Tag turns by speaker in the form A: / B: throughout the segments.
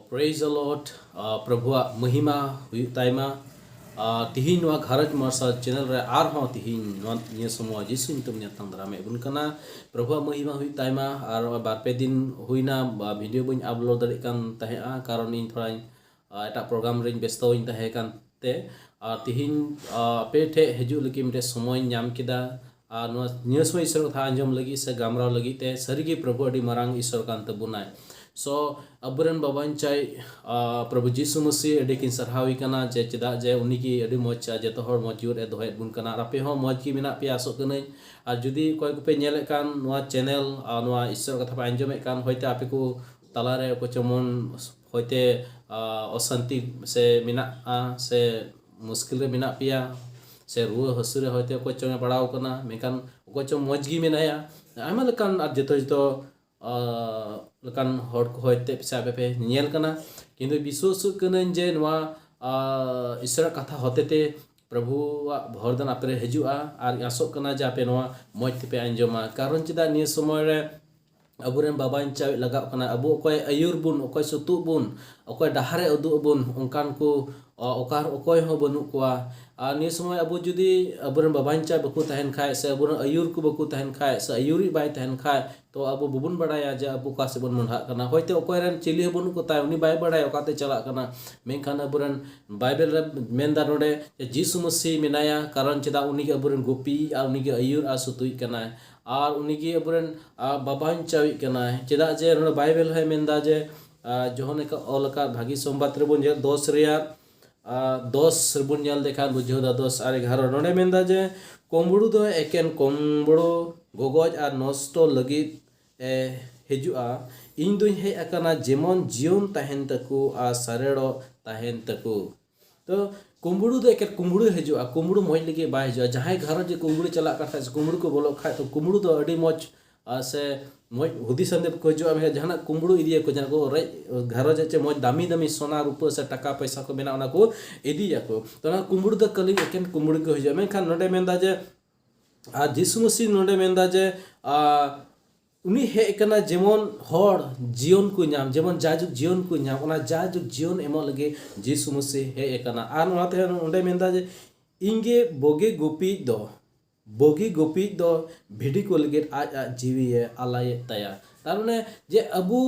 A: Praise the Lord, Prabhuwa Mahima huyuk taima tihin wa gharaj marsa channel re arhon tihin niya semua Jisu nyutum nyatang drama bun kana Prabhuwa Mahima huyuk taima ar barpe din huina video buñ upload darik kan tahe karon in thorai eta program ring besto in tahe kan te tihin pe the heju lagi mite somoy nyam kida niya semua isor katha anjom lagi se gamrao lagi te sarigi Prabhu adi marang isor kan tabunai. So aburan babancai Prabhu Jisu Masih adekin sarhawi kana je cedak je uniki adi moch je tohor mojur dohet bun kana rapi ho moj ki minak pi asok kenai judi koy ko pe nyelek kan noa channel noa isor katha pa anjomek kan hoite ape ko talare ko chomon hoite osanti se minak se muskil re minak pia se ruwa hasure hoite ko chonge padau kana mekan ko chom moj gi menaya aima lekan jeto jeto lekan hor ko hoite pisa pepe nyel kana kintu bisu kana je noa isra katha hotete Prabhu bhordan apre hejua ar asok kana je ape noa moj tepe anjoma karon chida ni somoy re aburen babain cawi lagak kana abu okoy ayur bun okoy sutu bun okoy dahare udu bun ongkan ku okar okoy ho banu kwa ni semua abu judi aburen babain cawi baku tahen khai se aburen ayur ku baku tahen khai se ayuri bai tahen khai to abu bubun badaya je abu ka sebun munhak kana hoite okoy ren cili bun ku tai uni bai badaya okate chalak kana mengkan aburen bible re menda node Jisu Masih minaya karon chida uni aburen gopi ar uni ayur ar sutui kana আর উনিকি আবরেন বাবান চাউই কানা চেদা যে Bible হয় মেন্দা যে যখন এক অলকা ভাগি সোমবার রেবন যে 10 রিয়া 10 রেবন জাল দেখান বুঝো দা 10 আর 11 নডে মেন্দা যে কোমবুড়ু দো একেন কোমবুড়ো গগজ আর নষ্ট লগিত হেজুয়া ইন দুই হে আকানা যেমন জিয়ন তাহেন তাকু আর সারেড়ো তাহেন তাকু তো कुम्बुड़ू तो एक कुम्बुड़ू हजूआ कुम्बुड़ू मज लगे बाय हजूआ जहाँ घर जे कुम्बुड़ू चला कर कुम्बुड़ू को बोलो खाए तो कुम्बुड़ू तो अड़ी मज से मज हुदिस को हजूआ में जहाँ कुम्बुड़ू इदिया को जहाँ को रे घर जे मज दामी दामी सोना रूपा से टका पैसा को मेना को इदिया को तो ना कुम्बुड़ू तो कली एकेन कुम्बुड़ू को हजूआ मेखान नोडे मेंदा जे जिसु मसीह नोडे मेंदा जे उनी हे कना जेमन हर जीवन को नाम जेमन जाजुक जीवन को नाम ओना जाजुक जीवन एमो लगे जिसु मसीह हे कना आर ओनाते ओंडे मेंदा जे इंगे बोगे गोपी दो भिडी को लगे आज जीवी आलाय तया तार माने जे अबु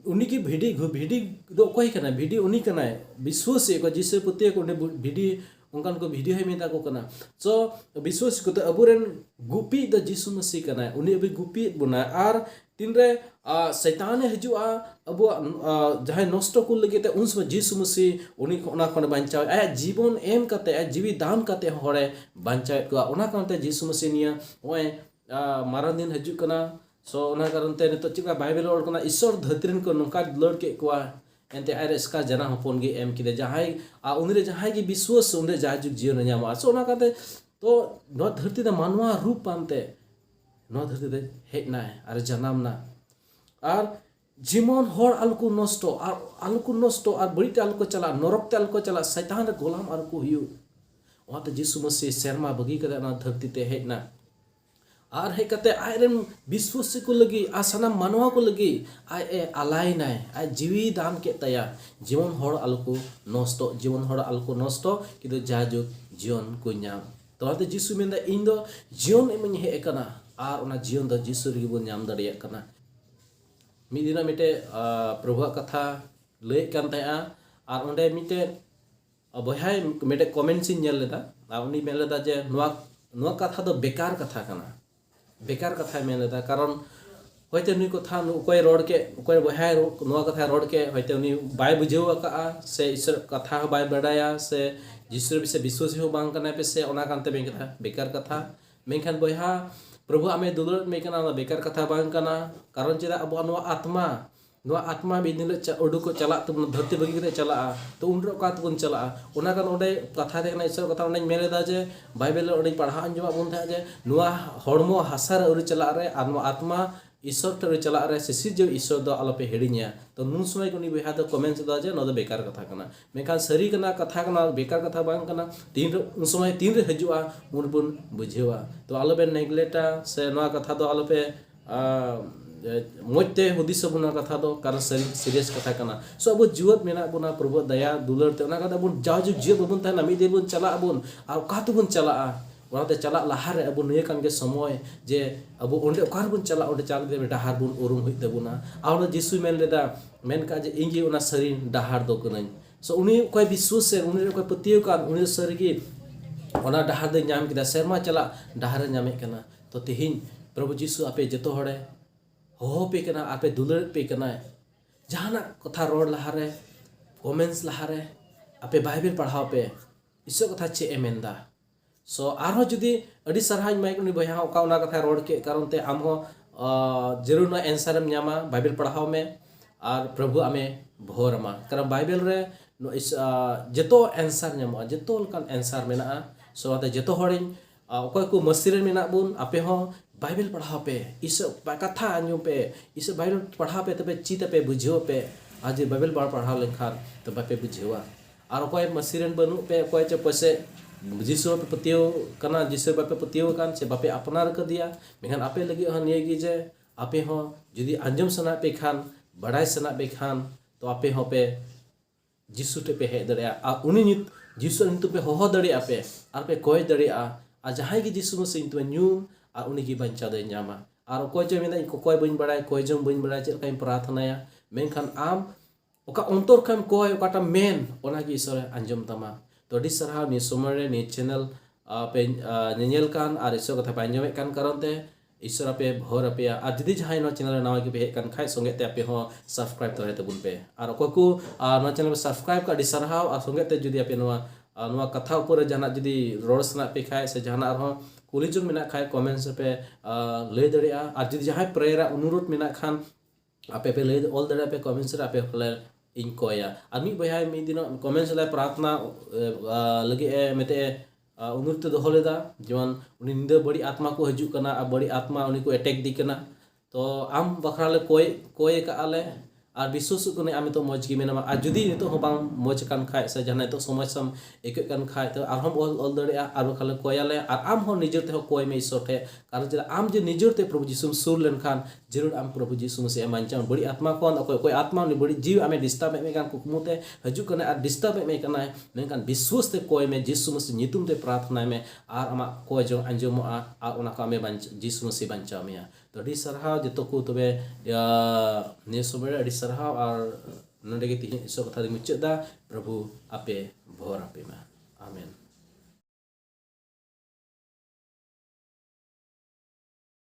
A: उनी की भिडी दो कोई कना भिडी उनी कना विश्वास को जिसु पुते को भिडी उनकान को भिडियो है मेदा को कना सो विश्वास को तो अबुरेन गुपी द जिसु मसीह कना उनी अबि गुपी बुना आर तिनरे शैतान हजुआ अबु जहां नष्ट को लगे ते उन जिसु मसीह उनी ओना कोन बांचाव आ जीवन एम कते आ जीवी दान कते हरे बांचाव को ओना कांते जिसु मसीह निया ओए मारा दिन हजु कना सो ओना कारण ते नितो चिका बाइबल और कना ईश्वर धरतीन को नका लड़के को एंते आर इसका जना हपन गे एम किदे जहां उनरे जहां की विश्वास उनरे जाजुक जीवन न्यामा सो ओना काते तो नो धरती द मानवा रूप पानते नो धरती दे हेना आर जनाम ना आर जीवन हर आलको नष्ट आर बड़ीते आलको चला नरकते आलको चला शैतान रे गोलाम आलको हुयु ओते जिसु मसीह शर्मा बगी कदे ना धरती ते हेना आर हे कते आयरन विश्वास को लगी आ सनम मानवा को लगी आय आलाई नाय आय जीवी दान के तया जीवन हर आलको नष्ट जीवन हर आलको नष्ट किदो जाजुक जीवन को नाम तो आते जिसु मेंदा इन दो जीवन एमन हे एकना आर ओना जीवन दो जिसु रे बन नाम दरिया कना मिदिना मिटे प्रभु कथा लय कान तया आर ओंडे मिटे बहाय मिटे कमेंट्स इन नेल लेदा आ उनी मेल लेदा जे नुआ कथा दो बेकार कथा कना बेकार कथा मेन लेदा कारण होते नुई कथा कोई रोड के कोई बहाय नुआ कथा रोड के होते उनी बाय बुझेव का से ईश्वर कथा बाय बडाया से जिसुर से विश्वास हो बांग कना पे से ओना कांते बेन कथा बेकार कथा मेनखान बहा प्रभु आमे दुलर मे कना बेकार कथा बांग कना कारण चेदा अब नुआ आत्मा बिदिन उडु को चला तो धरती बगी के चला तो उनरो का तो चला ओना कान ओडे कथा देखना ईश्वर कथा ओने मेलेदा जे बाइबल ओडे पढ़ा अंजमा बोन था जे नुआ हड़मो हासार उरु चला रे आत्मा ईश्वर टे चला रे सिसि जे ईश्वर दो आलोपे हेडिnya तो नुन समय कोनी बेहा दो कमेंट्स दा जे न दो बेकार कथा कना मेखान सरी कना कथा कना बेकार कथा बांग कना तीन उन समय तीन रे हजुआ उन बुन बुझेवा तो आलोपे नेग्लेक्टा से नुआ कथा दो आलोपे मजते हुदिस बना कथा दो कारण सीरियस कथा कना सो अब जीवत मेना बना प्रभु दया दुलर ते ओना कथा बन जाजु जीव बन तहना मिद दिन बन चला बन आ का तो बन चला ओनाते चला लहारे अब निये कान के समय जे अब ओंडे ओकार बन चला ओंडे चाल दे डाहार बन उरुम हुई तबुना आ जिसु मेन लेदा मेन का जे इंगे ओना सरी डाहार दो कनाई सो उनी कोई विश्वास से उनी कोई पतियो कान उनी सरगी ओना डाहार दे नाम किदा शर्मा चला डाहार नामे कना तो तिहिन प्रभु जीसु आपे जतो हड़े हो पे कना आपे दुलर पे कना जहाना कथा रोड लहारे कमेंट्स लहारे आपे बाइबल पढ़ाओ पे इसो कथा चे एमेंदा सो आरो जुदी अडी सरहाज माइक उनी बया ओका ओना कथा रोड के कारण ते आम हो जरूर ना आंसर न्यामा बाइबल पढ़ाओ में और प्रभु आमे भोरमा कारण बाइबल रे इस जतो आंसर न्यामा जतो लकान आंसर मेना सो आते जतो हड़िन ओकय को मसीरन मेना बुन आपे हो बाइबल पढ़ाओ पे इस कथा आंजो पे इस बाइबल पढ़ाओ पे तबे चित पे बुझो पे आज बाइबल पढ़ाओ लेखान तो बापे बुझेवा और ओकय मसीरन बनु पे ओकय चे पसे जिसु पे पतियो कना जिसु बापे पतियो कान से बापे अपनार कर दिया मेखान आपे लगी हन ये की जे आपे हो जदी आंजम सना पे खान बड़ाई सना पे खान तो आपे हो पे जिसु पे हे दड़िया आ उनी नित जिसु नित पे हो दड़िया पे आर पे कोय दड़िया आ जहां की जिसु मसे नित न्यू आ उनी की बंचा दे न्यामा आर कोय जे मेना कोय बइन बड़ाई कोय जम बइन बड़ाई चेल काई प्रार्थनाया मेनखान आम ओका अंतर खाम कोय ओकाटा मेन ओना की ईश्वर आंजम तमा तो अडी सरहा नि समरे नि चैनल पे नेनेल कान आर ईश्वर कथा पांजमे कान कारण ते ईश्वर पे भोर पे आ जदी जहां नो चैनल नावा के पे कान खाय संगे ते पे हो सब्सक्राइब तो रहते बुन पे आर कोय को नो चैनल पे सब्सक्राइब का अडी सरहा आ संगे ते जदी पे नो कथा ऊपर जाना जदी रोड सना पे खाय से जाना आर कुलीजुन मेना खाय कमेंट्स पे लय दड़िया आर जदी जहां प्रेयर अनुरोध मेना खान आपे पे लय ऑल दड़िया पे कमेंट्स रे आपे फले इन कोया आर मी बहाय मी दिन कमेंट्स ला प्रार्थना लगे मेते अनुरोध दोहो लेदा जेमन उनी निंदा बड़ी आत्मा को हजू कना आ बड़ी आत्मा उनी को अटैक दी कना तो आम बखरा ले कोय का आले आर विश्वास कने आमे तो मौज की मेना आ जदी नितो हो बांग मौज कान खाय से जहां तो समस्या एक कान खाय तो आर हम ऑल दड़िया आर बखरा कोयाले आर आम हो निजर ते हो कोय में ईश्वर ठे कारण जे आम जे निजर ते प्रभु यीशु सुर लेन खान जरूर आम प्रभु यीशु से मानचा बड़ी आत्मा कोन कोय आत्मा नि बड़ी जीव आमे डिस्टर्ब में कान कुकमुते हजू कने आर डिस्टर्ब में कना मेनकान विश्वास ते कोय में यीशु मसीह नितुम ते प्रार्थना में आर आमा कोय जो अंजमो आ ओना का में बांच यीशु मसीह बांचा में तो अडी सरहाव जतो को तबे ने समय अडी सरहाव और नडे के तिहि ईश्वर कथा मुचदा प्रभु आपे भोर आपे मा आमेन।